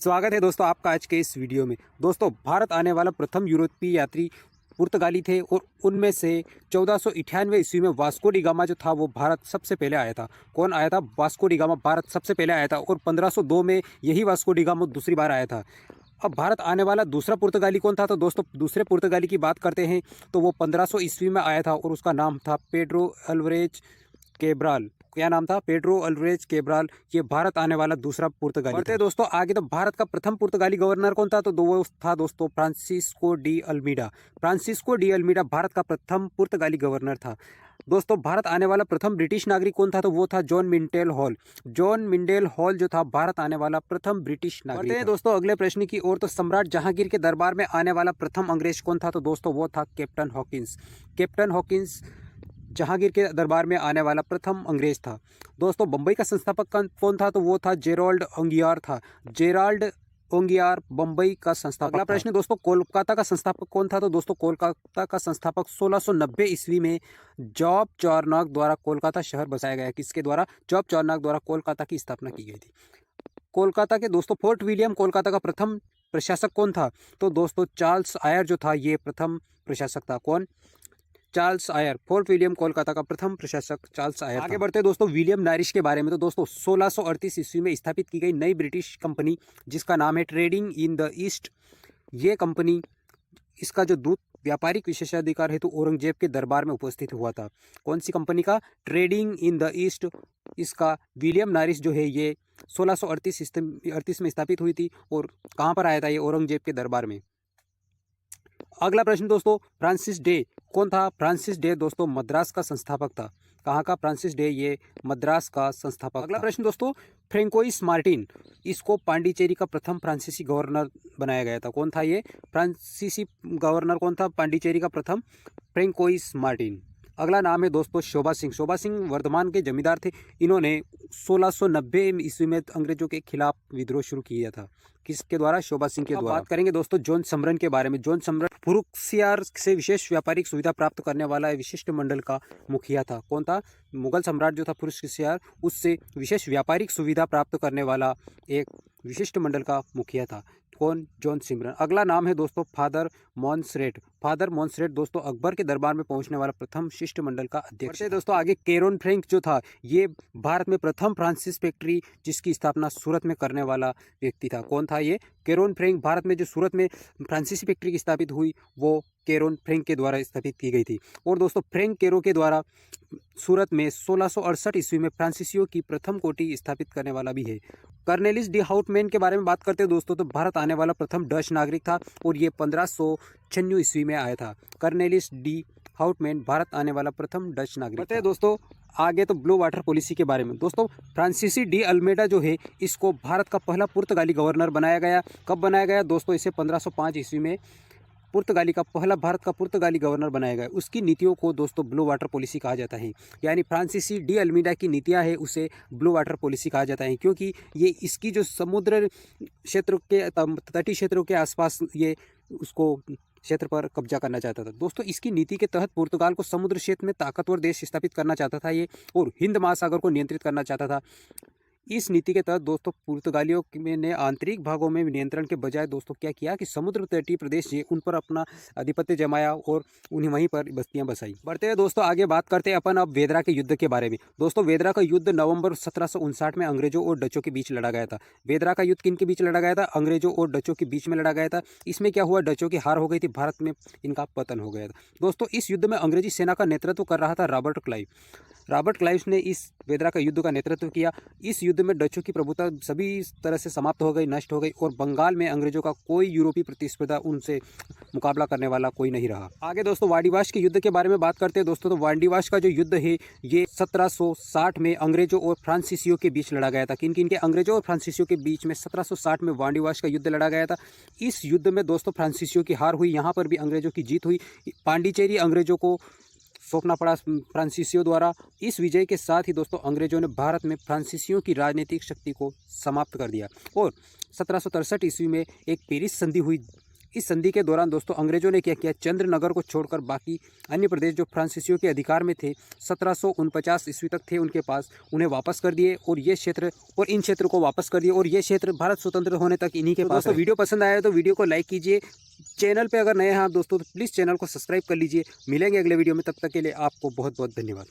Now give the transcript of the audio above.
स्वागत है दोस्तों आपका आज के इस वीडियो में। दोस्तों भारत आने वाला प्रथम यूरोपीय यात्री पुर्तगाली थे और उनमें से 1498 ईस्वी में वास्को डी गामा जो था वो भारत सबसे पहले आया था। कौन आया था? वास्को डी गामा भारत सबसे पहले आया था और 1502 में यही वास्को डी गामा दूसरी बार आया था। अब भारत आने वाला दूसरा पुर्तगाली कौन था? तो दोस्तों दूसरे पुर्तगाली की बात करते हैं तो वो 1500 ईस्वी में आया था और उसका नाम था पेड्रो अल्वारेज कैब्राल। क्या नाम था? Pedro Alvarez Cabral. ये भारत आने वाला दूसरा पुर्तगाली था। दोस्तों आगे तो भारत का प्रथम पुर्तगाली गवर्नर कौन था? तो वो था दोस्तों Francisco de Almeida. Francisco de Almeida Bharat का प्रथम पुर्तगाली गवर्नर था। दोस्तों भारत आने वाला प्रथम ब्रिटिश नागरिक कौन था? तो वो था जॉन मिंडेल हॉल। जॉन मिंडेल हॉल जो था भारत आने वाला प्रथम ब्रिटिश नागरिक। बढ़ते हैं दोस्तों अगले प्रश्न की ओर। तो सम्राट जहांगीर के दरबार में आने वाला प्रथम अंग्रेज कौन था? तो दोस्तों वो था captain Hawkins. Captain Hawkins Jahangir के दरबार में आने वाला प्रथम अंग्रेज था। दोस्तों बम्बई का संस्थापक कौन था? तो वो था जेराल्ड ओंगियार था। जेराल्ड ओंगियार बम्बई का संस्थापक। अगला प्रश्न दोस्तों कोलकाता का संस्थापक कौन था? तो दोस्तों कोलकाता का संस्थापक 1690 ईस्वी में जॉब चार्नक द्वारा कोलकाता शहर बसाया गया। किसके द्वारा? जॉब चार्नक द्वारा कोलकाता की स्थापना की गई थी। कोलकाता के दोस्तों फोर्ट विलियम कोलकाता का प्रथम प्रशासक कौन था? तो दोस्तों चार्ल्स आयर जो था ये प्रथम प्रशासक था। कौन? Charles Eyre. Fort William Kolkata का प्रथम प्रशासक चार्ल्स आयर। आगे बढ़ते हैं दोस्तों विलियम नारिश के बारे में। तो दोस्तों 1638 ईस्वी में स्थापित की गई नई ब्रिटिश कंपनी जिसका नाम है ट्रेडिंग इन द ईस्ट। ये कंपनी इसका जो दूत व्यापारिक विशेषाधिकार हेतु औरंगजेब के दरबार में उपस्थित हुआ था। कौन सी कंपनी का? Trading in the east. इसका विलियम नारिश जो है ये 1638 में स्थापित हुई थी और कहाँ पर आया था? ये औरंगजेब के दरबार में। अगला प्रश्न दोस्तों फ्रांसिस डे कौन था? फ्रांसिस डे दोस्तों मद्रास का संस्थापक था। कहाँ का? फ्रांसिस डे ये मद्रास का संस्थापक। अगला प्रश्न दोस्तों फ्रैंकोइस मार्टिन, इसको पांडिचेरी का प्रथम फ्रांसीसी गवर्नर बनाया गया था। कौन था ये फ्रांसीसी गवर्नर? कौन था पांडिचेरी का प्रथम? François Martin. अगला नाम है दोस्तों शोभा सिंह। शोभा सिंह वर्धमान के जमींदार थे। इन्होंने 1690 ईस्वी में अंग्रेजों के खिलाफ विद्रोह शुरू किया था। किसके द्वारा? शोभा सिंह के द्वारा। बात करेंगे दोस्तों जॉन समरन के बारे में। जॉन समरन फुरुखसियार से विशेष व्यापारिक सुविधा प्राप्त करने वाला विशिष्ट मंडल का मुखिया था। कौन था? मुगल सम्राट जो था फुरुखसियार उससे विशेष व्यापारिक सुविधा प्राप्त करने वाला एक विशिष्ट मंडल का मुखिया था। कौन? जॉन सिमरन। अगला नाम है दोस्तों फादर मॉन्सरेट। फादर मॉन्सरेट दोस्तों अकबर के दरबार में पहुंचने वाला प्रथम शिष्टमंडल का अध्यक्ष है। दोस्तों आगे कैरोन फ्रैंक जो था ये भारत में प्रथम फ्रांसिस फैक्ट्री जिसकी स्थापना सूरत में करने वाला व्यक्ति था। कौन था ये? कैरोन फ्रैंक। भारत में जो सूरत में फ्रांसीसी फैक्ट्री की स्थापित हुई वो कैरोन फ्रैंक के द्वारा स्थापित की गई थी। और दोस्तों फ्रैंक कैरो के द्वारा सूरत में 1668 ईस्वी में फ्रांसीसियों की प्रथम कोठी स्थापित करने वाला भी है। कर्नेलिस डी हाउटमैन के बारे में बात करते हैं दोस्तों तो भारत आने वाला प्रथम डच नागरिक था और ये 1596 ईस्वी में आया था। कर्नेलिस डी हाउटमैन भारत आने वाला प्रथम डच नागरिक। बताइए दोस्तों आगे तो ब्लू वाटर पॉलिसी के बारे में। दोस्तों फ्रांसीसी डी अल्मेडा जो है इसको भारत का पहला पुर्तगाली गवर्नर बनाया गया। कब बनाया गया दोस्तों? इसे 1505 ईस्वी में पुर्तगाली का पहला भारत का पुर्तगाली गवर्नर बनाया गया। उसकी नीतियों को दोस्तों ब्लू वाटर पॉलिसी कहा जाता है। यानी फ्रांसीसी डी अल्मीडा की नीतियां है उसे ब्लू वाटर पॉलिसी कहा जाता है क्योंकि ये इसकी जो समुद्र क्षेत्र के तटीय क्षेत्रों के आसपास ये उसको क्षेत्र पर कब्जा करना चाहता था। दोस्तों इसकी नीति के तहत पुर्तगाल को समुद्र क्षेत्र में ताकतवर देश स्थापित करना चाहता था ये और हिंद महासागर को नियंत्रित करना चाहता था। इस नीति के तहत दोस्तों पुर्तगालियों ने आंतरिक भागों में नियंत्रण के बजाय दोस्तों क्या किया कि समुद्र तटीय प्रदेश ये उन पर अपना आधिपत्य जमाया और उन्हें वहीं पर बस्तियां बसाई। बढ़ते हैं दोस्तों आगे बात करते हैं अपन अब वेदरा के युद्ध के बारे में। दोस्तों वेदरा का युद्ध नवंबर 1759 में अंग्रेजों और डचों के बीच लड़ा गया था। वेदरा का युद्ध किन के बीच लड़ा गया था? अंग्रेजों और डचों के बीच में लड़ा गया था। इसमें क्या हुआ? डचों की हार हो गई थी, भारत में इनका पतन हो गया था। दोस्तों इस युद्ध में अंग्रेजी सेना का नेतृत्व कर रहा था रॉबर्ट क्लाइव। रॉबर्ट क्लाइव ने इस वेदरा का युद्ध का नेतृत्व किया। इस युद्ध में डचों की प्रभुता सभी तरह से समाप्त हो गई, नष्ट हो गई और बंगाल में अंग्रेजों का कोई यूरोपीय प्रतिस्पर्धा उनसे मुकाबला करने वाला कोई नहीं रहा। आगे दोस्तों वाडिवाश के युद्ध के बारे में बात करते हैं दोस्तों तो वाडिवाश का जो युद्ध है ये 1760 में अंग्रेजों और फ्रांसीसियों के बीच लड़ा गया था। किन किन के? अंग्रेजों और फ्रांसीसियों के बीच में 1760 में वाडिवाश का युद्ध लड़ा गया था। इस युद्ध में दोस्तों फ्रांसीसियों की हार हुई, यहाँ पर भी अंग्रेजों की जीत हुई। पांडिचेरी अंग्रेजों को सौंपना पड़ा फ्रांसीसियों द्वारा। इस विजय के साथ ही दोस्तों अंग्रेजों ने भारत में फ्रांसीसियों की राजनीतिक शक्ति को समाप्त कर दिया और 1763 ईस्वी में एक पेरिस संधि हुई। इस संधि के दौरान दोस्तों अंग्रेजों ने क्या किया, चंद्रनगर को छोड़कर बाकी अन्य प्रदेश जो फ्रांसीसियों के अधिकार में थे 1749 ईस्वी तक थे उनके पास, उन्हें वापस कर दिए और इन क्षेत्र को वापस कर दिए और ये क्षेत्र भारत स्वतंत्र होने तक इन्हीं के पास। दोस्तों वीडियो पसंद आया तो वीडियो को लाइक कीजिए, चैनल पे अगर नए हैं आप दोस्तों तो प्लीज़ चैनल को सब्सक्राइब कर लीजिए। मिलेंगे अगले वीडियो में, तब तक के लिए आपको बहुत बहुत धन्यवाद।